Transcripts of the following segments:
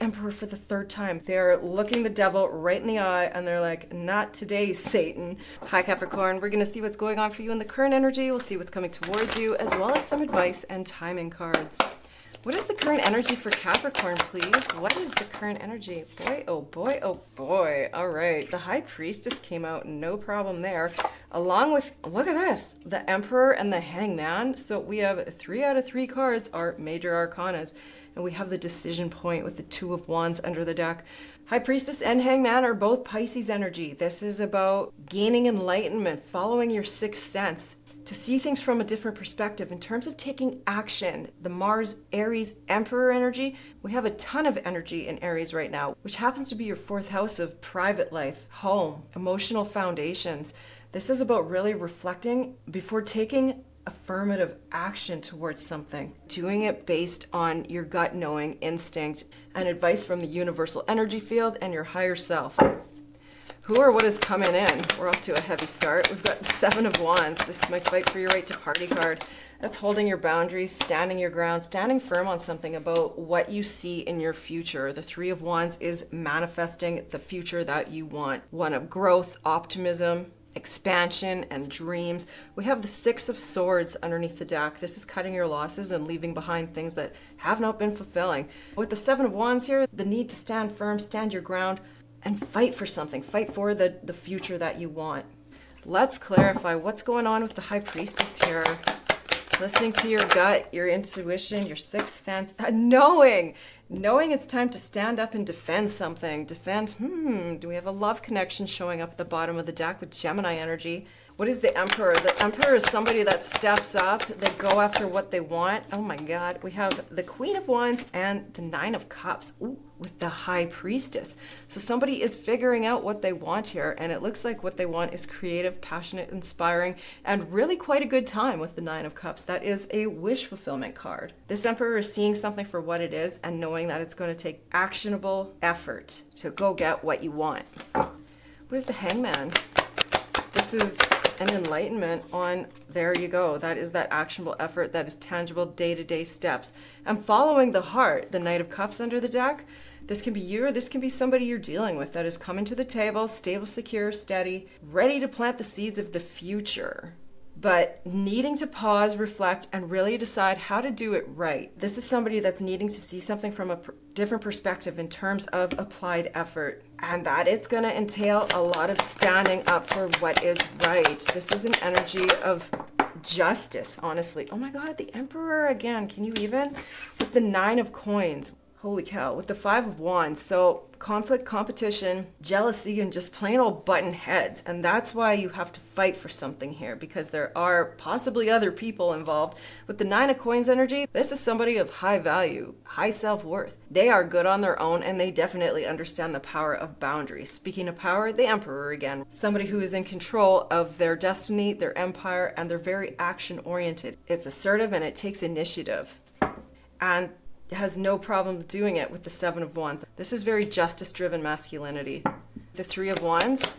Emperor for the third time. They're looking the devil right in the eye and they're like, not today, Satan. Hi, Capricorn. We're going to see what's going on for you in the current energy. We'll see what's coming towards you, as well as some advice and timing cards. What is the current energy for Capricorn, please? What is the current energy? Boy, oh boy, oh boy. All right. The High Priestess came out. No problem there. Along with, look at this, the Emperor and the Hangman. So we have 3 out of 3 cards are major arcanas. And we have the decision point with the Two of Wands under the deck. High Priestess and Hangman are both Pisces energy. This is about gaining enlightenment, following your sixth sense, to see things from a different perspective. In terms of taking action, the Mars, Aries, Emperor energy, we have a ton of energy in Aries right now, which happens to be your 4th house of private life, home, emotional foundations. This is about really reflecting before taking affirmative action towards something, doing it based on your gut knowing, instinct, and advice from the universal energy field and your higher self. Who or what is coming in? We're off to a heavy start. We've got the 7 of Wands. This is my fight for your right to party card. That's holding your boundaries, standing your ground, standing firm on something about what you see in your future. The 3 of Wands is manifesting the future that you want. One of growth, optimism, expansion, and dreams. We have the 6 of Swords underneath the deck. This is cutting your losses and leaving behind things that have not been fulfilling. With the 7 of Wands here, the need to stand firm, stand your ground, and fight for something. Fight for the future that you want. Let's clarify what's going on with the High Priestess here. Listening to your gut, your intuition, your sixth sense, knowing it's time to stand up and defend something. Defend, do we have a love connection showing up at the bottom of the deck with Gemini energy? What is the Emperor? The Emperor is somebody that steps up, they go after what they want. Oh my God. We have the Queen of Wands and the 9 of Cups. Ooh, with the High Priestess. So somebody is figuring out what they want here, and it looks like what they want is creative, passionate, inspiring, and really quite a good time with the 9 of Cups. That is a wish fulfillment card. This Emperor is seeing something for what it is and knowing that it's going to take actionable effort to go get what you want. What is the Hangman? This is an enlightenment on, there you go. That is that actionable effort, that is tangible day-to-day steps. And following the heart, the Knight of Cups under the deck, this can be you or this can be somebody you're dealing with that is coming to the table, stable, secure, steady, ready to plant the seeds of the future, but needing to pause, reflect, and really decide how to do it right. This is somebody that's needing to see something from a different perspective in terms of applied effort, and that it's going to entail a lot of standing up for what is right. This is an energy of justice, honestly. Oh my God, the Emperor again. Can you even? With the 9 of Coins. Holy cow. With the 5 of Wands. So conflict, competition, jealousy, and just plain old button heads. And that's why you have to fight for something here, because there are possibly other people involved. With the 9 of Coins energy, this is somebody of high value, high self-worth. They are good on their own, and they definitely understand the power of boundaries. Speaking of power, the Emperor again. Somebody who is in control of their destiny, their empire, and they're very action-oriented. It's assertive and it takes initiative. And has no problem doing it with the 7 of Wands. This is very justice-driven masculinity. The 3 of Wands,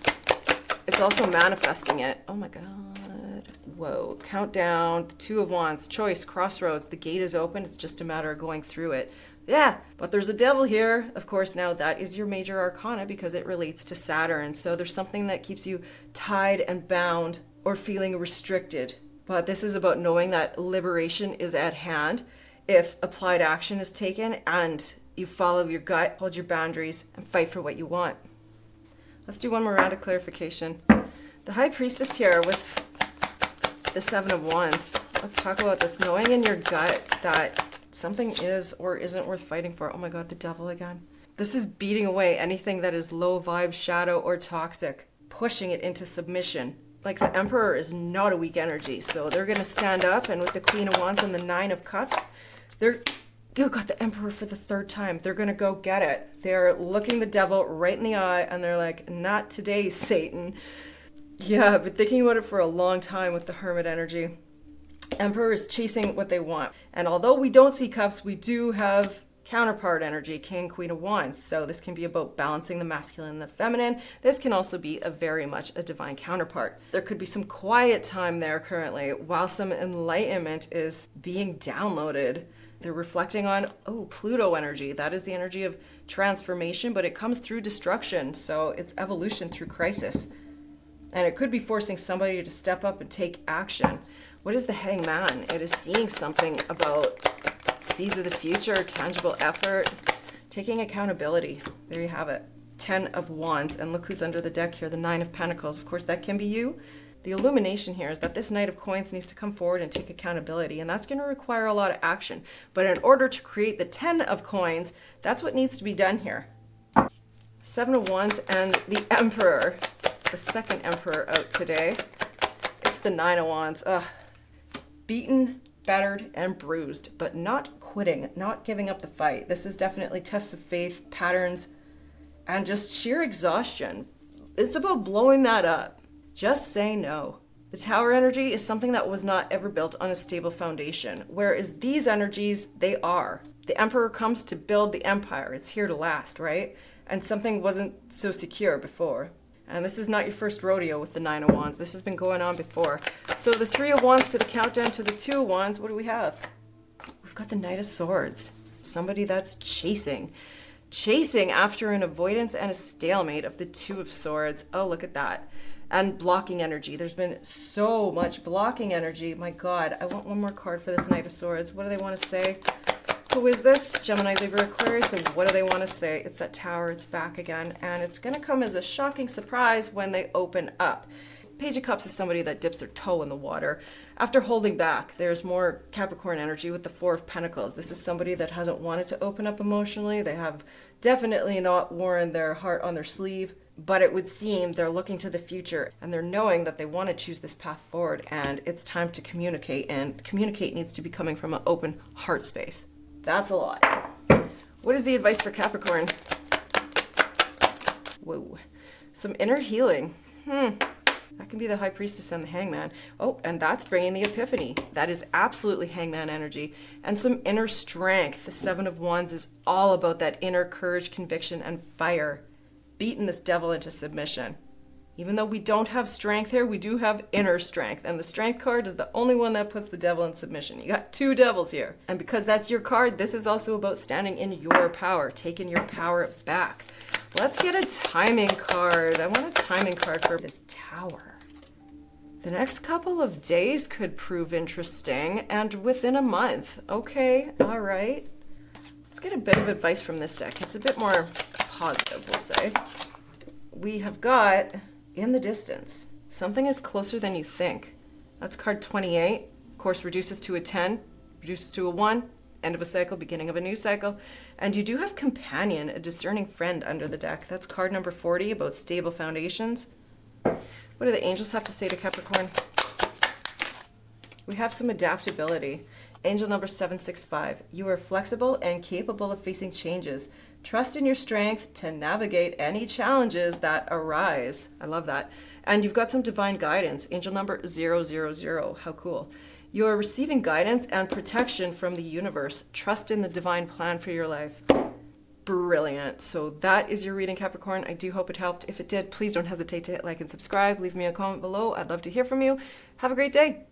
it's also manifesting it. Oh my God. Whoa. Countdown. The 2 of Wands. Choice. Crossroads. The gate is open. It's just a matter of going through it. Yeah, but there's a devil here. Of course, now that is your major arcana because it relates to Saturn. So there's something that keeps you tied and bound or feeling restricted. But this is about knowing that liberation is at hand if applied action is taken and you follow your gut, hold your boundaries, and fight for what you want. Let's do one more round of clarification. The High Priestess here with the 7 of Wands. Let's talk about this. Knowing in your gut that something is or isn't worth fighting for. Oh my God, the devil again. This is beating away anything that is low vibe, shadow, or toxic, pushing it into submission. Like the Emperor is not a weak energy, so they're going to stand up, and with the Queen of Wands and the 9 of Cups, you got the Emperor for the 3rd time. They're going to go get it. They're looking the devil right in the eye and they're like, not today, Satan. Yeah, I've been thinking about it for a long time with the Hermit energy. Emperor is chasing what they want. And although we don't see cups, we do have counterpart energy, King, Queen of Wands. So this can be about balancing the masculine and the feminine. This can also be very much a divine counterpart. There could be some quiet time there currently while some enlightenment is being downloaded. They're reflecting on, oh, Pluto energy. That is the energy of transformation, but it comes through destruction. So it's evolution through crisis. And it could be forcing somebody to step up and take action. What is the Hangman? It is seeing something about seeds of the future, tangible effort, taking accountability. There you have it. 10 of Wands. And look who's under the deck here, the 9 of Pentacles. Of course, that can be you. The illumination here is that this Knight of Coins needs to come forward and take accountability, and that's going to require a lot of action. But in order to create the 10 of Coins, that's what needs to be done here. 7 of Wands and the Emperor, the second Emperor out today. It's the 9 of Wands. Ugh. Beaten, battered, and bruised, but not quitting, not giving up the fight. This is definitely tests of faith, patterns, and just sheer exhaustion. It's about blowing that up. Just say no. The Tower energy is something that was not ever built on a stable foundation, whereas these energies, they are. The Emperor comes to build the empire. It's here to last, right? And something wasn't so secure before. And this is not your first rodeo with the 9 of Wands. This has been going on before. So the 3 of Wands to the countdown to the 2 of Wands, what do we have? We've got the Knight of Swords. Somebody that's chasing after an avoidance and a stalemate of the 2 of Swords. Oh, look at that. And blocking energy. There's been so much blocking energy. My God, I want one more card for this Knight of Swords. What do they want to say? Who is this? Gemini, Libra, Aquarius. And what do they want to say? It's that Tower. It's back again. And it's going to come as a shocking surprise when they open up. Page of Cups is somebody that dips their toe in the water. After holding back, there's more Capricorn energy with the 4 of Pentacles. This is somebody that hasn't wanted to open up emotionally. They have definitely not worn their heart on their sleeve, but it would seem they're looking to the future and they're knowing that they want to choose this path forward, and it's time to communicate, and communicate needs to be coming from an open heart space. That's a lot. What is the advice for Capricorn? Whoa. Some inner healing. That can be the High Priestess and the Hangman. Oh, and that's bringing the Epiphany. That is absolutely Hangman energy. And some inner strength. The 7 of Wands is all about that inner courage, conviction, and fire. Beating this devil into submission. Even though we don't have strength here, we do have inner strength. And the Strength card is the only one that puts the devil in submission. You got 2 devils here. And because that's your card, this is also about standing in your power, taking your power back. Let's get a timing card. I want a timing card for this Tower. The next couple of days could prove interesting, and within a month. Okay, all right. Let's get a bit of advice from this deck. It's a bit more positive, we'll say. We have got, in the distance, something is closer than you think. That's card 28. Of course, reduces to a 10, reduces to a 1, end of a cycle, beginning of a new cycle. And you do have Companion, a discerning friend under the deck. That's card number 40, about stable foundations. What do the angels have to say to Capricorn? We have some adaptability. Angel number 765. You are flexible and capable of facing changes. Trust in your strength to navigate any challenges that arise. I love that. And you've got some divine guidance. Angel number 000. How cool. You are receiving guidance and protection from the universe. Trust in the divine plan for your life. Brilliant. So that is your reading, Capricorn. I do hope it helped. If it did, please don't hesitate to hit like and subscribe. Leave me a comment below. I'd love to hear from you. Have a great day.